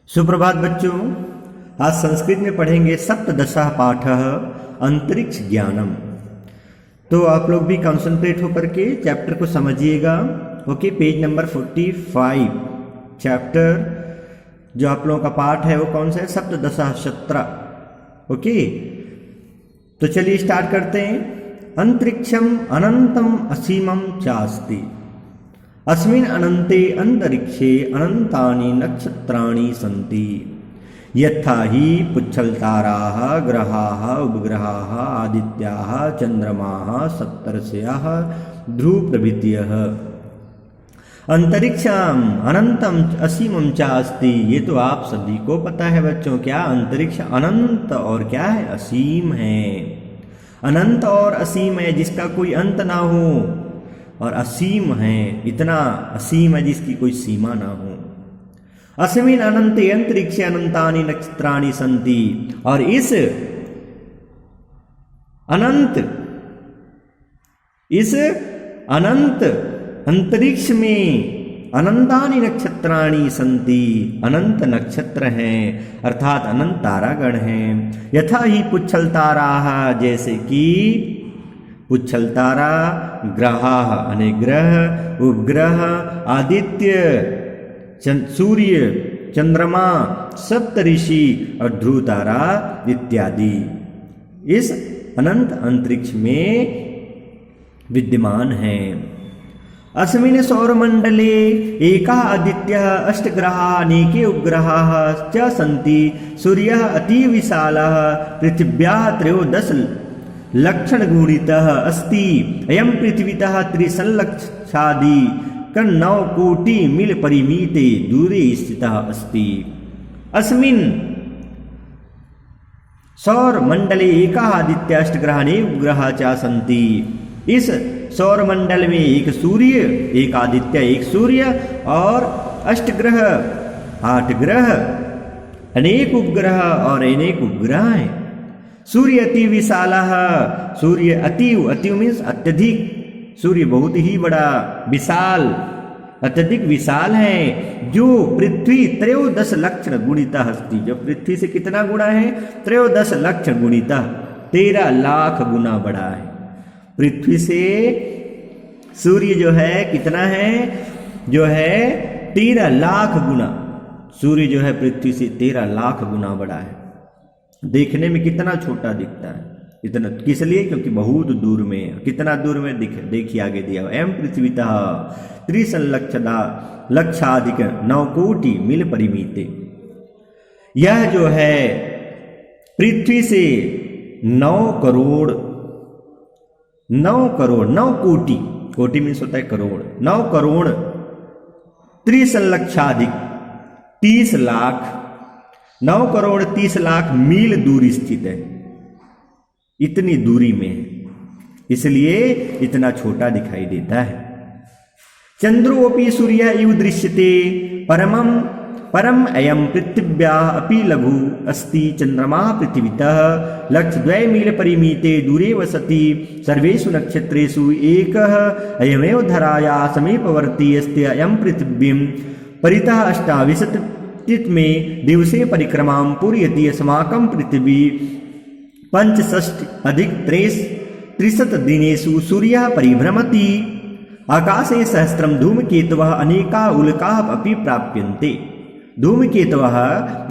सुप्रभात बच्चों, आज संस्कृत में पढ़ेंगे सप्तदशः पाठः अंतरिक्ष ज्ञानम। तो आप लोग भी कंसंट्रेट होकर के चैप्टर को समझिएगा। ओके, पेज नंबर 45 चैप्टर जो आप लोगों का पाठ है वो कौन सा है? सप्तदशः शत्र। ओके, तो चलिए स्टार्ट करते हैं। अंतरिक्षम अनंतम असीमम चास्ति, अस्मिन् अनन्ते अंतरिक्षे अनन्तानि नक्षत्राणि सन्ति, यथा हि पुच्छलताराः ग्रहाः उपग्रहाः आदित्याः चन्द्रमाः सप्तर्षयः ध्रुव प्रभृतयः। अंतरिक्षम अनंतम असीमम चास्ति, ये तो आप सभी को पता है बच्चों। क्या अंतरिक्ष अनंत और क्या है? असीम है। अनंत और असीम है जिसका कोई अंत ना हो, और असीम है, इतना असीम है जिसकी कोई सीमा ना हो। अस्मिन् अनन्ते अंतरिक्षे अनंतानि नक्षत्राणि सन्ति, और इस अनंत अंतरिक्ष में अनंतानि नक्षत्राणि सन्ति, अनंत नक्षत्र हैं, अर्थात अनंत तारागण हैं। यथा ही पुच्छलताराः, जैसे कि पुच्छलतारा, ग्रहाः अनेक ग्रह, उपग्रह, आदित्य, सूर्य, चंद्रमा, सप्तऋषि और ध्रुव तारा इत्यादि इस अनंत अंतरिक्ष में विद्यमान हैं। अस्मिन् सौरमंडले एकः आदित्यः अष्टग्रहाः अनेके उपग्रहाः च सन्ति, सूर्यः अतिविशालः पृथिव्याः 13 लक्षणगुणितः अस्ति, अयं पृथ्वीतः 3,00,000 9 मील परिमिते दूरे स्थितः अस्ति। अस्मिन् सौरमंडले एकः आदित्यः अष्टग्रहाः अनेके उपग्रहाः च सन्ति, इस सौर मंडल में एक सूर्य, एक आदित्य, एक सूर्य और अष्टग्रह 8 ग्रह, अनेक उपग्रह और अनेक उपग्रह हैं। सूर्य अति विशालः, सूर्य अतिव मीन्स अत्यधिक, सूर्य बहुत ही बड़ा, विशाल, अत्यधिक विशाल है, जो पृथ्वी 13 लक्षण गुणिता अस्ति, जो पृथ्वी से कितना गुणा है? 13 लक्षण गुणिता, 13 लाख गुना बड़ा है। पृथ्वी से सूर्य जो है कितना है? जो है 13 लाख गुना। सूर्य जो है पृथ्वी से 13 लाख गुना बड़ा है। देखने में कितना छोटा दिखता है, इतना किस लिए? क्योंकि बहुत दूर में। कितना दूर में देखिए आगे दिया हुआ, एवं पृथ्वीतः 3,00,000 9 मील परिमिते। यह जो है पृथ्वी से 9 करोड़ 9 कोटि मीन्स होता है करोड़, 9 करोड़ 3,00,000 30 लाख 9 करोड़ 30 लाख मील दूर स्थित है। इतनी दूरी में है, इसलिए इतना छोटा दिखाई देता है। चंद्रोऽपि सूर्यः इव दृश्यते, परम अयं पृथिव्याः अपि लघु अस्ति, चंद्रमा पृथ्वीतः 2 मील परिमिते दूरे वसति, सर्वेषु नक्षत्रेषु एकः अयमेव धरायाः समीपवर्ती अस्ति, अयं पृथिवीं परितः 28 में दिवसे परिक्रमां पूरयति, अस्माकं पृथिवी 65+30 दिनेषु सूर्यः परिभ्रमति, आकाशे सहस्रं धूमकेतवः अनेका उल्काः अपि प्राप्यन्ते, धूमकेतवः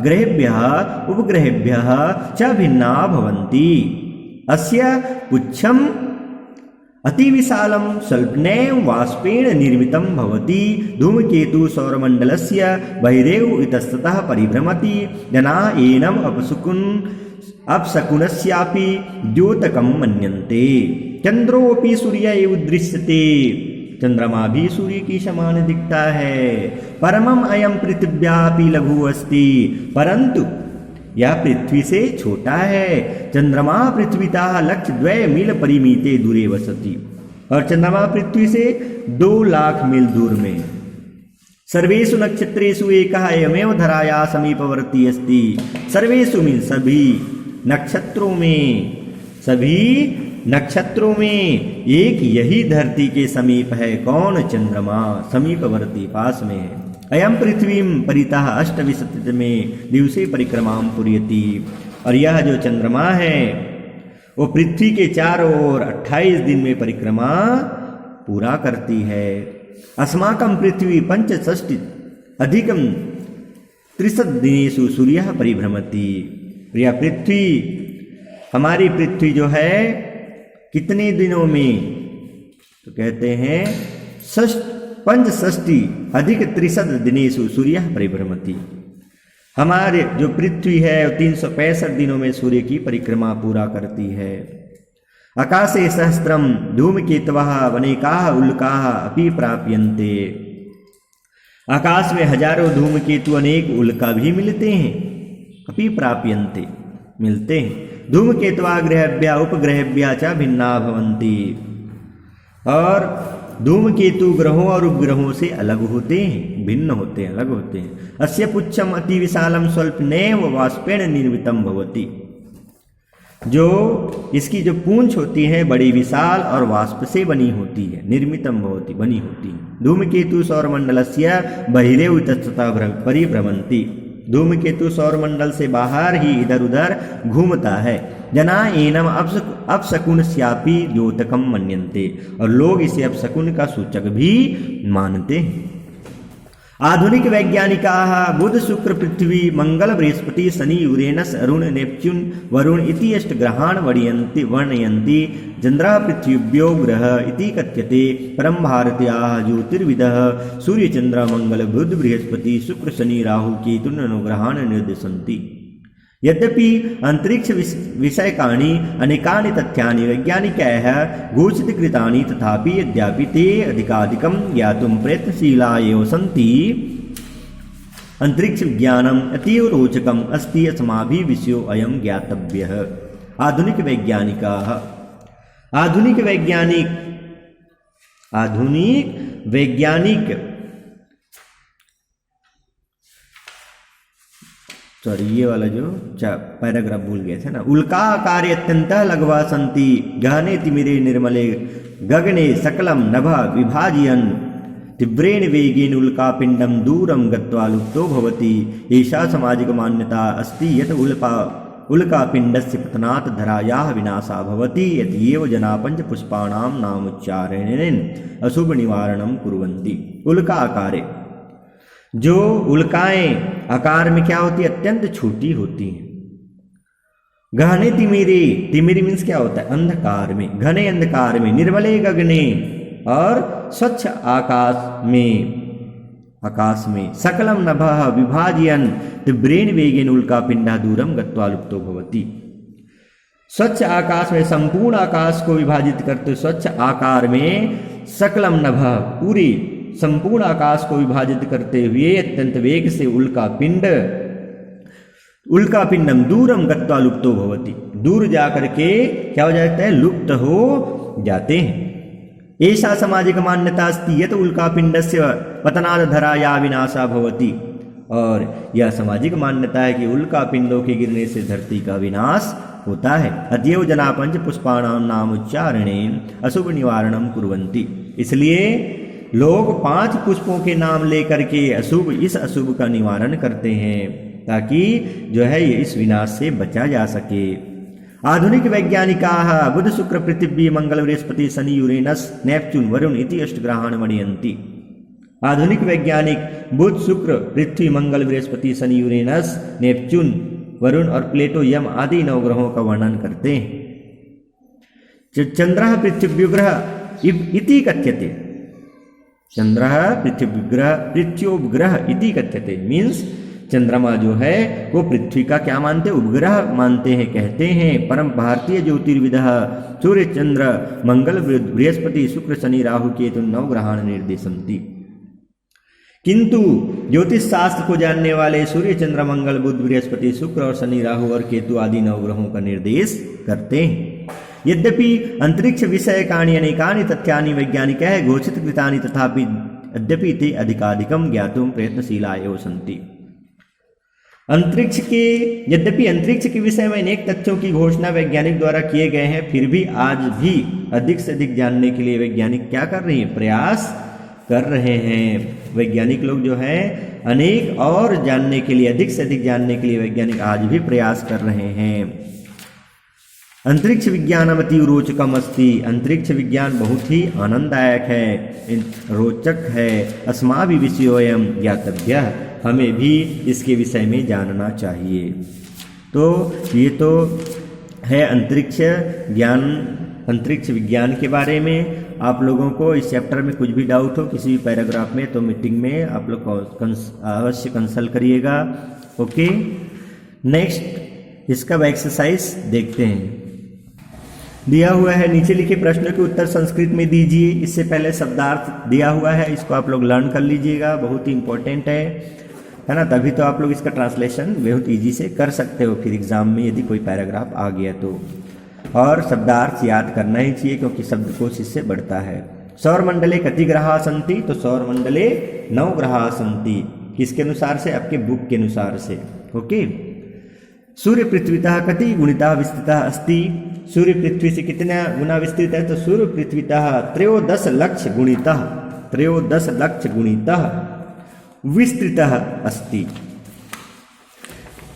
ग्रहेभ्यः उपग्रहेभ्यः च भिन्ना भवन्ति, अस्य पुच्छम् अतिविशालं स्वल्पनेन वाष्पेण निर्मितं भवति, धूमकेतु सौरमण्डलस्य बहिरेव इतस्ततः परिभ्रमति, जनाः एनम् अपशकुनस्यापि द्योतकं मन्यन्ते। चंद्रोऽपि सूर्य एव दृश्यते, चंद्रमा भी सूर्य की समान दिखता है। परमम अयम पृथिव्यापि लघु अस्ति, परंतु यह पृथ्वी से छोटा है। चंद्रमा पृथ्वीतः 2 मील परिमिते दूरे वसति, और चंद्रमा पृथ्वी से 2 लाख मील दूर में। सर्वेषु नक्षत्रेषु एकः अयमेव धरायाः समीपवर्ती अस्ति, सर्वेषु मीन सभी नक्षत्रों में एक यही धरती के समीप है। कौन? चंद्रमा। समीपवर्ती, पास में है। अयम पृथ्वी परितः 28 दिवसे परिक्रमां पुर्यति। और यह जो चंद्रमा है वो पृथ्वी के चारों ओर 28 दिन में परिक्रमा पूरा करती है। अस्माकं पृथ्वी 65 अधिकं 30 दिनेषु सूर्यः परिभ्रमति। यह पृथ्वी, हमारी पृथ्वी जो है कितने दिनों में, तो कहते हैं 65 अधिक 30 दिनेषु सूर्यः परिभ्रमति। हमारे जो पृथ्वी है 365 दिनों में सूर्य की परिक्रमा पूरा करती है। आकाशे सहस्त्रम धूमकेतवः वनेकाः उल्काः अपि प्राप्यन्ते। आकाश में हजारों धूमकेतु अनेक उल्का भी मिलते हैं। अपि प्राप्यन्ते, मिलते हैं। धूमकेतवा ग्रहभ्या उपग्रहभ्या च भिन्ना भवन्ति। और धूमकेतु ग्रहों और उपग्रहों से अलग होते हैं, भिन्न होते हैं, अलग होते हैं। अस्य पुच्छम अति विशालम स्वल्पनेव वाष्पेण निर्मितम भवति। जो इसकी जो पूंछ होती है बड़ी विशाल और वाष्प से बनी होती है, निर्मितम भवति, बनी होती है। धूमकेतु सौरमंडलस्य बहिरेव इतस्ततः परिभ्रमन्ति। धूमकेतु सौरमंडल से बाहर ही इधर उधर घूमता है। जना एनम अपशकुनस्यापि द्योतकम मन्यन्ते। और लोग इसे अपशकुन का सूचक भी मानते हैं। आधुनिक वैज्ञानिकाः बुध शुक्र पृथ्वी मंगल बृहस्पति शनि यूरेनस अरुण नेपच्यून वरुण इति अष्टग्रहान् वर्णयन्ति। चन्द्रः पृथिव्यो ग्रह इति कथ्यते। परं भारतीयाः ज्योतिर्विदः सूर्य चंद्र मंगल बुध बृहस्पति शुक्र शनि राहु केतुन् अनुग्रहान् निर्दिशन्ति। यद्यपि अंतरिक्ष विषयकानि अनेकानि तथ्यानि वैज्ञानिकैः घोषितकृतानि तथापि यद्यपि ते अधिकाधिकं ज्ञातुं प्रयत्नशीला एव सन्ति। अंतरिक्ष विज्ञानम् अतीव रोचकम् अस्ति। अस्माभिः विषयो अयं ज्ञातव्यः। आधुनिक वैज्ञानिक सॉरी, ये वाला जो पैराग्राफ भूल गए थे ना। उल्का कार्य अत्यंत लघवा सन्ति गहने तिमिरे निर्मले गगने सकलम नभ विभाजयन् तीव्रेण वेगेन उल्कापिंडम दूरम गत्वा लुप्तो भवति। एषा सामाजिक मान्यता अस्ति यत् उल्कापिंडस्य पतनात् धरायाः विनाशः भवति। यद्येव जनाः पंचपुष्पाणां नामोच्चारणेन अशुभ निवारणं कुर्वन्ति। उल्का आकारे, जो उल्काएं आकार में क्या होती है, अत्यंत छोटी होती हैं। गहने तिमिरे, तिमिरी मीन्स क्या होता है, अंधकार में, घने अंधकार में, निर्मले गगने और स्वच्छ आकाश में, सकलम नभः विभाजयन् तीव्रेण वेगेन उल्कापिंडः दूरम गत्वा लुप्तो भवति। स्वच्छ आकाश में, संपूर्ण आकाश को विभाजित करते स्वच्छ आकार में, सकलम नभः पूरी संपूर्ण आकाश को विभाजित करते हुए अत्यंत वेग से उल्कापिंडम दूरम गत्वा लुप्तो भवति। दूर जाकर के क्या हो जाता है, लुप्त हो जाते हैं। ऐसा सामाजिक मान्यता अस्ति यत् उल्कापिंडस्य पतनात् धराया विनाशः भवति। और यह सामाजिक मान्यता है कि उल्कापिंडों के गिरने से धरती का विनाश होता है। अतएव जनाः पंचपुष्पाणां नामोच्चारणेन अशुभ निवारणं कुर्वन्ति। इसलिए लोग 5 पुष्पों के नाम लेकर के इस अशुभ का निवारण करते हैं, ताकि जो है ये इस विनाश से बचा जा सके। आधुनिक वैज्ञानिकाः बुध शुक्र पृथिवी मंगल बृहस्पति शनि यूरेनस नेपच्यून वरुण इति अष्टग्रहान् वर्णयन्ति। आधुनिक वैज्ञानिक बुध शुक्र पृथ्वी मंगल बृहस्पति शनि यूरेनस नेपच्यून वरुण और प्लेटो यम आदि 9 ग्रहों का वर्णन करते हैं। चंद्रः पृथ्व्युग्रह इति कथ्यते। चंद्रः पृथ्व्युपग्रह इति कथ्यते मीन्स चंद्रमा जो है वो पृथ्वी का क्या मानते हैं, उपग्रह मानते हैं, कहते हैं। परम भारतीय ज्योतिर्विदः सूर्य चंद्र मंगल बृहस्पति शुक्र शनि राहु केतु 9 ग्रहान् निर्देशन्ति। किंतु ज्योतिष शास्त्र को जानने वाले सूर्य चंद्र मंगल बुध बृहस्पति शुक्र और शनि राहु और केतु आदि 9 ग्रहों का निर्देश करते हैं। यद्यपि अंतरिक्ष विषयकानि अनेकानि तथ्यानि वैज्ञानिकैः घोषितकृतानि तथापि अद्यपि ते अधिकाधिकं ज्ञातुं प्रयत्नशीला एव सन्ति। यद्यपि अंतरिक्ष के विषय में अनेक तथ्यों की घोषणा वैज्ञानिक द्वारा किए गए हैं, फिर भी आज भी अधिक से अधिक जानने के लिए वैज्ञानिक क्या कर रहे हैं, प्रयास कर रहे हैं। वैज्ञानिक लोग जो हैं अनेक और जानने के लिए, अधिक से अधिक जानने के लिए वैज्ञानिक आज भी प्रयास कर रहे हैं। अंतरिक्ष विज्ञानम अति रोचकम अस्ति, अंतरिक्ष विज्ञान बहुत ही आनंददायक है, रोचक है। अस्माभि विषयोयम ज्ञातव्यः, हमें भी इसके विषय में जानना चाहिए। तो ये तो है अंतरिक्ष ज्ञान, अंतरिक्ष विज्ञान के बारे में। आप लोगों को इस चैप्टर में कुछ भी डाउट हो किसी भी पैराग्राफ में तो मीटिंग में आप लोग अवश्य कंसल्ट करिएगा। ओके, नेक्स्ट इसका एक्सरसाइज देखते हैं। दिया हुआ है नीचे लिखे प्रश्नों के उत्तर संस्कृत में दीजिए। इससे पहले शब्दार्थ दिया हुआ है, इसको आप लोग लर्न कर लीजिएगा, बहुत ही इंपॉर्टेंट है ना। तभी तो आप लोग इसका ट्रांसलेशन बहुत इजी से कर सकते हो फिर एग्जाम में यदि कोई पैराग्राफ आ गया तो। और शब्दार्थ याद करना ही चाहिए क्योंकि शब्दकोश इससे बढ़ता है। सौर मंडले कति ग्रहा सन्ति, तो सौर मंडले 9 ग्रहा सन्ति। किसके अनुसार से? आपके बुक के अनुसार से। ओके, सूर्य पृथ्वीतः कति गुणितः विस्तृतः अस्ति, सूर्य पृथ्वी से कितना गुना विस्तृत है? तो सूर्य पृथ्वीतः 13 लक्ष गुणितः 13 लक्ष गुणितः विस्तृतः अस्ति।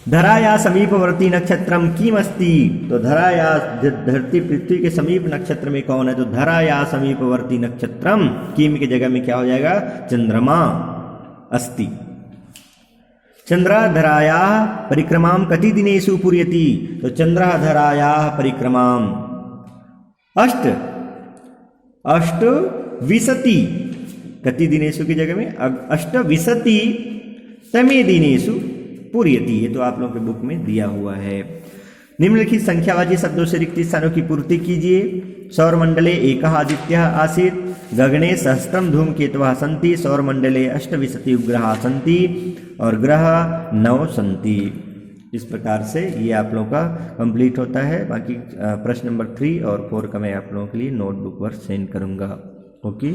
धराया समीपवर्ती नक्षत्रम किम अस्ति, तो धराया धरती पृथ्वी के समीप नक्षत्र में कौन है? तो धराया समीपवर्ती नक्षत्रम, किम की जगह में क्या हो जाएगा? चंद्रमा अस्ति। चंद्राधरायाः परिक्रमां कति दिनेषु पूर्यति, तो चंद्राधरायाः परिक्रमां अष्टविंशति, कति दिनेषु की जगह में अष्टविंशति तमे दिनेषु पूर्यति। ये तो आप लोगों के बुक में दिया हुआ है। निम्नलिखित संख्यावाची शब्दों से रिक्त स्थानों की पूर्ति कीजिए। सौरमंडले एकः आदित्यः आसीत्, गगने सहस्त्रम धूमकेतवः सन्ति, सौरमंडले 28 उपग्रहाः सन्ति और ग्रह 9 सन्ति। इस प्रकार से ये आप लोगों का कंप्लीट होता है। बाकी प्रश्न नंबर 3 और 4 का मैं आप लोगों के लिए नोटबुक पर सेंड करूँगा। ओके।